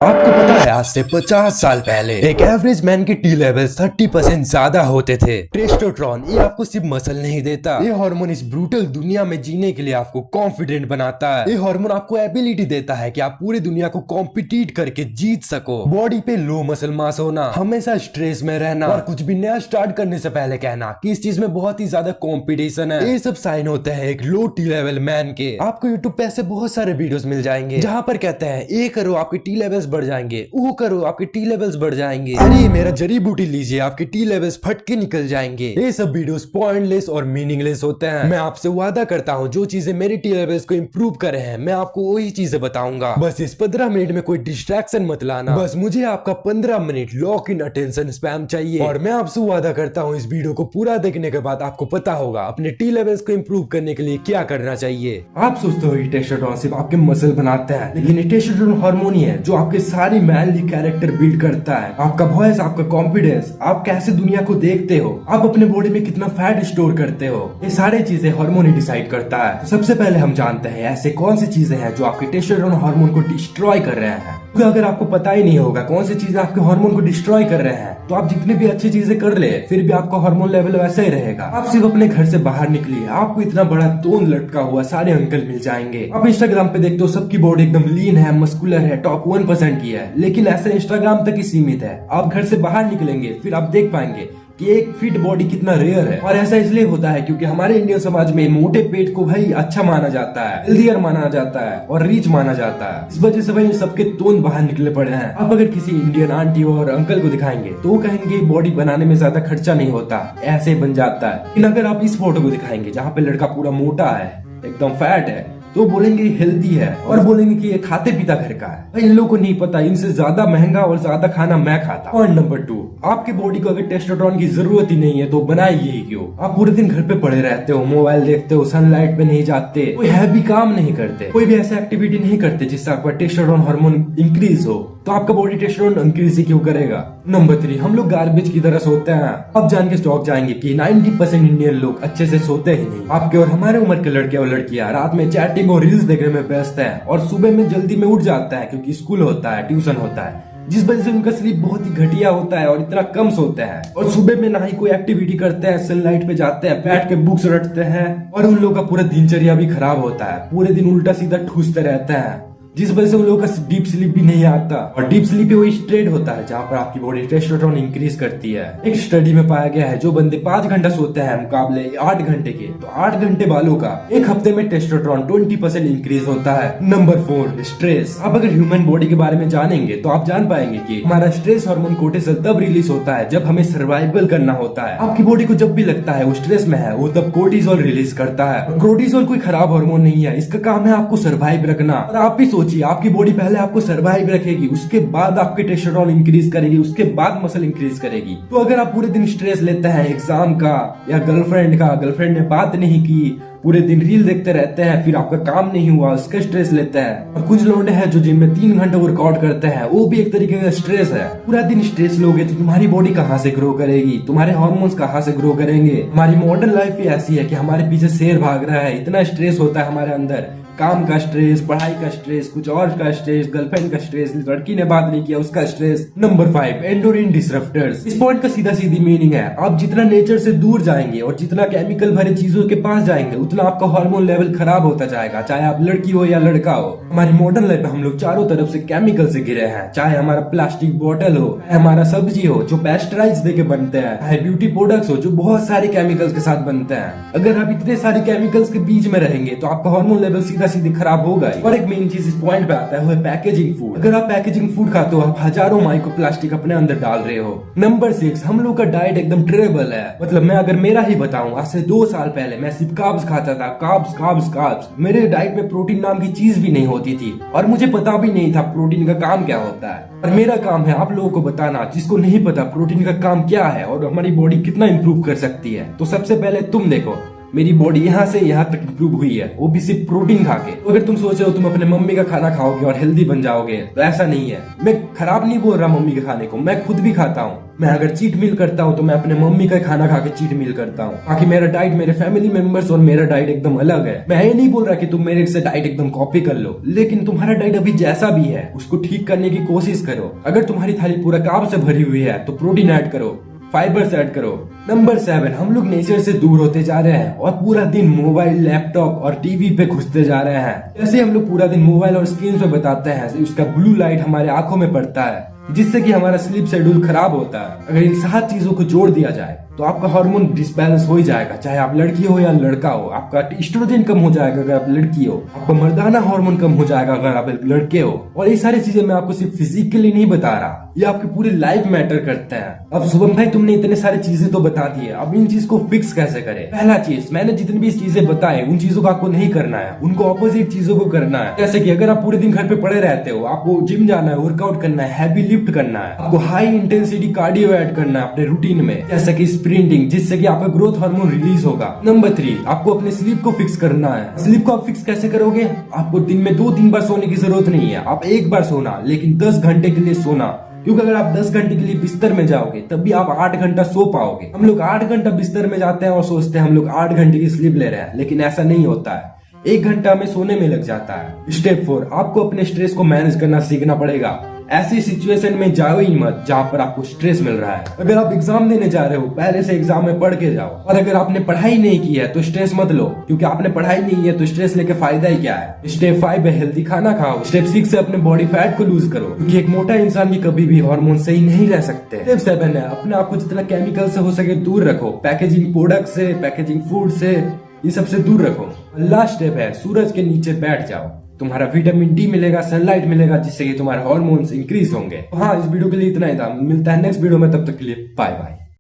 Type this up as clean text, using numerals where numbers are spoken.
आपको पता है आज से 50 साल पहले एक एवरेज मैन के टी लेवल्स 30% ज्यादा होते थे। टेस्टोस्टेरोन ये आपको सिर्फ मसल नहीं देता, ये हार्मोन इस ब्रूटल दुनिया में जीने के लिए आपको कॉन्फिडेंट बनाता है। ये हार्मोन आपको एबिलिटी देता है कि आप पूरी दुनिया को कॉम्पिटिट करके जीत सको। बॉडी पे लो मसल मास होना, हमेशा स्ट्रेस में रहना और कुछ भी नया स्टार्ट करने से पहले कहना कि इस चीज में बहुत ही ज्यादा कॉम्पिटिशन है, ये सब साइन होते हैं एक लो टी लेवल मैन के। आपको यूट्यूब पे ऐसे बहुत सारे वीडियोस मिल जाएंगे जहाँ पर कहते हैं ये करो आपके टी लेवल्स बढ़ जाएंगे, वो करो आपके टी लेवल्स बढ़ जाएंगे, अरे मेरा जड़ी बूटी लीजिए आपके टी लेवल्स फट के निकल जाएंगे। ये सब वीडियोस पॉइंटलेस और मीनिंगलेस होते हैं। मैं आपसे वादा करता हूँ जो चीजें मेरे टी लेवल्स को इम्प्रूव करे हैं मैं आपको वही चीजें बताऊंगा। बस इस 15 मिनट में कोई डिस्ट्रैक्शन मत लाना, बस मुझे आपका 15 minute lock in attention span चाहिए। और मैं आपसे वादा करता हूँ इस वीडियो को पूरा देखने के बाद आपको पता होगा अपने टी लेवल्स को इम्प्रूव करने के लिए क्या करना चाहिए। आप सोचते हो टेस्टोस्टेरोन सिर्फ आपके मसल बनाते हैं, लेकिन टेस्टोस्टेरोन हार्मोन ही है जो आपके सारी मैनली कैरेक्टर बिल्ड करता है। आपका वॉइस, आपका कॉन्फिडेंस, आप कैसे दुनिया को देखते हो, आप अपने बॉडी में कितना फैट स्टोर करते हो, ये सारी चीजें हार्मोन ही डिसाइड करता है। तो सबसे पहले हम जानते हैं ऐसे कौन सी चीजें हैं जो आपके टेस्टोस्टेरोन हार्मोन को डिस्ट्रॉय कर रहे हैं। तो अगर आपको पता ही नहीं होगा कौन सी चीजें आपके हार्मोन को डिस्ट्रॉय कर रहे हैं तो आप जितनी भी अच्छी चीजें कर ले फिर भी आपका हार्मोन लेवल वैसा ही रहेगा। आप सिर्फ अपने घर से बाहर निकलिए, आपको इतना बड़ा तोंद लटका हुआ सारे अंकल मिल जाएंगे। आप इंस्टाग्राम पे देखते हो सबकी बॉडी एकदम लीन है, मस्कुलर है, टॉप 1% की है, लेकिन ऐसा इंस्टाग्राम तक ही सीमित है। आप घर से बाहर निकलेंगे फिर आप देख पाएंगे कि एक फिट बॉडी कितना रेयर है। और ऐसा इसलिए होता है क्योंकि हमारे इंडियन समाज में मोटे पेट को भाई अच्छा माना जाता है, हेल्दियर माना जाता है और रिच माना जाता है। इस वजह से भाई सबके तोंद बाहर निकले पड़े हैं। आप अगर किसी इंडियन आंटी और अंकल को दिखाएंगे तो वो कहेंगे बॉडी बनाने में ज्यादा खर्चा नहीं होता, ऐसे बन जाता है। लेकिन अगर आप इस फोटो को दिखाएंगे जहाँ पे लड़का पूरा मोटा है, एकदम फैट है, तो बोलेंगे हेल्दी है और बोलेंगे कि ये खाते पीता घर का है। भाई इन लोगों को नहीं पता इनसे ज्यादा महंगा और ज्यादा खाना मैं खाता। पॉइंट नंबर 2, आपके बॉडी को अगर टेस्टोस्टेरोन की जरूरत ही नहीं है तो बनाइए ही क्यों। आप पूरे दिन घर पे पड़े रहते हो, मोबाइल देखते हो, सनलाइट पे नहीं जाते, कोई हैवी काम नहीं करते, कोई भी ऐसा एक्टिविटी नहीं करते जिससे आपका टेस्टोस्टेरोन हार्मोन इंक्रीज हो, तो आपका बॉडी टेस्टोस्टेरोन इंक्रीज ही क्यों करेगा। नंबर 3, हम लोग गार्बेज की तरह सोते हैं। अब जान के चौंक जाएंगे कि 90% इंडियन लोग अच्छे से सोते ही नहीं। आपके और हमारे उम्र के लड़के और लड़कियां रात में चैटिंग और रील्स देखने में व्यस्त हैं और सुबह में जल्दी में उठ जाता है क्योंकि स्कूल होता है, ट्यूशन होता है, जिस वजह से उनका स्लीप बहुत ही घटिया होता है और इतना कम सोते हैं। और सुबह में ना ही कोई एक्टिविटी करते हैं, सनलाइट पे जाते हैं, बैठ के बुक्स रटते हैं और उन लोगों का पूरा दिनचर्या भी खराब होता है, पूरे दिन उल्टा सीधा ठूसते रहते हैं, जिस वजह से उन लोगों का डीप स्लीप भी नहीं आता। और डीप स्लीप वही स्टेट होता है जहाँ पर आपकी बॉडी टेस्टोस्टेरोन इंक्रीज करती है। एक स्टडी में पाया गया है जो बंदे 5 घंटा सोते हैं मुकाबले 8 घंटे के, तो 8 घंटे वालों का एक हफ्ते में टेस्टोस्टेरोन 20% इंक्रीज होता है। Number 4, stress. अब अगर ह्यूमन बॉडी के बारे में जानेंगे तो आप जान पाएंगे कि हमारा स्ट्रेस हार्मोन कोर्टिसोल तब रिलीज होता है जब हमें सर्वाइवल करना होता है। आपकी बॉडी को जब भी लगता है वो स्ट्रेस में है, वो तब कोर्टिसोल रिलीज करता है। कोर्टिसोल कोई खराब हार्मोन नहीं है, इसका काम है आपको सर्वाइव रखना। और आप भी सोचिए आपकी बॉडी पहले आपको सर्वाइव रखेगी, उसके बाद आपके टेस्टोस्टेरोन इंक्रीज करेगी, उसके बाद मसल इंक्रीज करेगी। तो अगर आप पूरे दिन स्ट्रेस लेते हैं एग्जाम का या गर्लफ्रेंड ने बात नहीं की, पूरे दिन रील देखते रहते हैं, फिर आपका काम नहीं हुआ उसका स्ट्रेस लेते हैं। और कुछ लोग हैं जो जिम में 3 घंटे वर्कआउट करते हैं, वो भी एक तरीके का स्ट्रेस है। पूरा दिन स्ट्रेस लोगे तो तुम्हारी बॉडी कहाँ से ग्रो करेगी, तुम्हारे हार्मोन्स कहाँ से ग्रो करेंगे। हमारी मॉडर्न लाइफ भी ऐसी है कि हमारे पीछे शेर भाग रहा है, इतना स्ट्रेस होता है हमारे अंदर, काम का स्ट्रेस, पढ़ाई का स्ट्रेस, कुछ और का स्ट्रेस, गर्लफ्रेंड का स्ट्रेस, लड़की ने बात नहीं किया उसका स्ट्रेस। Number 5, endocrine डिसरप्टर्स। इस पॉइंट का सीधा सीधी मीनिंग है आप जितना नेचर से दूर जाएंगे और जितना केमिकल भरे चीजों के पास जाएंगे उतना आपका हार्मोन लेवल खराब होता जाएगा, चाहे आप लड़की हो या लड़का हो। हमारी मॉडर्न लाइफ में हम लोग चारों तरफ से केमिकल से घिरे हैं, चाहे हमारा प्लास्टिक बोतल हो, हमारा सब्जी हो जो पेस्टराइज देके बनते हैं, चाहे ब्यूटी प्रोडक्ट्स हो जो बहुत सारे केमिकल्स के साथ बनते हैं। अगर आप इतने सारे केमिकल्स के बीच में रहेंगे तो आपका हार्मोन लेवल सीधा सीधे खराब होगा। और एक मेन चीज इस पॉइंट पे आता है वो है पैकेजिंग फूड। अगर आप पैकेजिंग फूड खाते हो आप हजारों माइक्रो प्लास्टिक अपने अंदर डाल रहे हो। नंबर 6, हम लोग का डाइट एकदम टेरेबल है। मतलब मैं अगर मेरा ही बताऊं, आज से 2 साल पहले मैं सिर्फ कार्ब्स खाता था, कार्ब्स। मेरे डाइट में प्रोटीन नाम की चीज भी नहीं होती थी और मुझे पता भी नहीं था प्रोटीन का काम क्या होता है। और मेरा काम है आप लोगों को बताना जिसको नहीं पता प्रोटीन का काम क्या है और हमारी बॉडी कितना इंप्रूव कर सकती है। तो सबसे पहले तुम देखो, मेरी बॉडी यहाँ से यहाँ तक इम्प्रूव हुई है, वो भी सिर्फ प्रोटीन खा के। तो अगर तुम सोच रहे हो तुम अपने मम्मी का खाना खाओगे और हेल्दी बन जाओगे, तो ऐसा नहीं है। मैं खराब नहीं बोल रहा मम्मी के खाने को, मैं खुद भी खाता हूँ। मैं अगर चीट मील करता हूँ तो मैं अपने मम्मी का खाना खा के चीट मील करता हूँ, ताकि मेरा डाइट, मेरे फैमिली मेंबर्स और मेरा डाइट एकदम अलग है। मैं ये नहीं बोल रहा कि तुम मेरे से डाइट एकदम कॉपी कर लो, लेकिन तुम्हारा डाइट अभी जैसा भी है उसको ठीक करने की कोशिश करो। अगर तुम्हारी थाली पूरा कार्ब से भरी हुई है तो प्रोटीन ऐड करो, फाइबर्स ऐड करो। नंबर 7, हम लोग नेचर से दूर होते जा रहे हैं और पूरा दिन मोबाइल, लैपटॉप और टीवी पे घुसते जा रहे हैं। जैसे हम लोग पूरा दिन मोबाइल और स्क्रीन पे बताते हैं, उसका ब्लू लाइट हमारे आंखों में पड़ता है, जिससे कि हमारा स्लीप शेड्यूल खराब होता है। अगर इन 7 चीजों को जोड़ दिया जाए तो आपका हार्मोन डिसबैलेंस हो ही जाएगा, चाहे आप लड़की हो या लड़का हो। आपका एस्ट्रोजन कम हो जाएगा अगर आप लड़की हो, आपका मर्दाना हार्मोन कम हो जाएगा अगर आप लड़के हो। और ये सारी चीजें मैं आपको सिर्फ फिजिकली नहीं बता रहा, ये आपकी पूरी लाइफ मैटर करते हैं। अब शुभम भाई तुमने इतने सारी चीजें तो बता दी है, अब इन चीज को फिक्स कैसे करें? पहला चीज, मैंने जितनी भी चीजें बताई उन चीजों को आपको नहीं करना है, उनको ऑपोजिट चीजों को करना है। जैसे कि अगर आप पूरे दिन घर पे पड़े रहते हो, आपको जिम जाना है, वर्कआउट करना है, हैवी लिफ्ट करना है, आपको हाई इंटेंसिटी कार्डियो ऐड करना है अपने रूटीन में, जैसे कि स्प्रिंटिंग, जिससे कि आपका ग्रोथ हार्मोन रिलीज होगा। नंबर 3, आपको अपने स्लीप को फिक्स करना है। स्लीप को आप फिक्स कैसे करोगे? आपको दिन में 2-3 बार सोने की जरूरत नहीं है, आप एक बार सोना, लेकिन 10 घंटे के लिए सोना। क्योंकि अगर आप 10 घंटे के लिए बिस्तर में जाओगे तब भी आप 8 घंटा सो पाओगे। हम लोग 8 घंटा बिस्तर में जाते हैं और सोचते हैं हम लोग 8 घंटे की स्लीप ले रहे हैं, लेकिन ऐसा नहीं होता है। 1 घंटा में सोने में लग जाता है। स्टेप 4, आपको अपने स्ट्रेस को मैनेज करना सीखना पड़ेगा। ऐसी सिचुएशन में जाओ ही मत जहाँ पर आपको स्ट्रेस मिल रहा है। अगर आप एग्जाम देने जा रहे हो, पहले से एग्जाम में पढ़ के जाओ। और अगर आपने पढ़ाई नहीं की है तो स्ट्रेस मत लो, क्योंकि आपने पढ़ाई नहीं है तो स्ट्रेस लेके फायदा ही क्या है। स्टेप 5 है हेल्दी खाना खाओ। स्टेप 6 है अपने बॉडी फैट को लूज करो, क्योंकि एक मोटा इंसान की कभी भी हार्मोन सही नहीं रह सकते। स्टेप 7 है अपने आप को जितना केमिकल से हो सके दूर रखो, पैकेजिंग प्रोडक्ट से, पैकेजिंग फूड से, ये सबसे दूर रखो। लास्ट स्टेप है सूरज के नीचे बैठ जाओ, तुम्हारा विटामिन डी मिलेगा, सनलाइट मिलेगा, जिससे कि तुम्हारे हार्मोन्स इंक्रीज होंगे। हाँ, इस वीडियो के लिए इतना ही था। मिलता है नेक्स्ट वीडियो में, तब तक के लिए बाय बाय।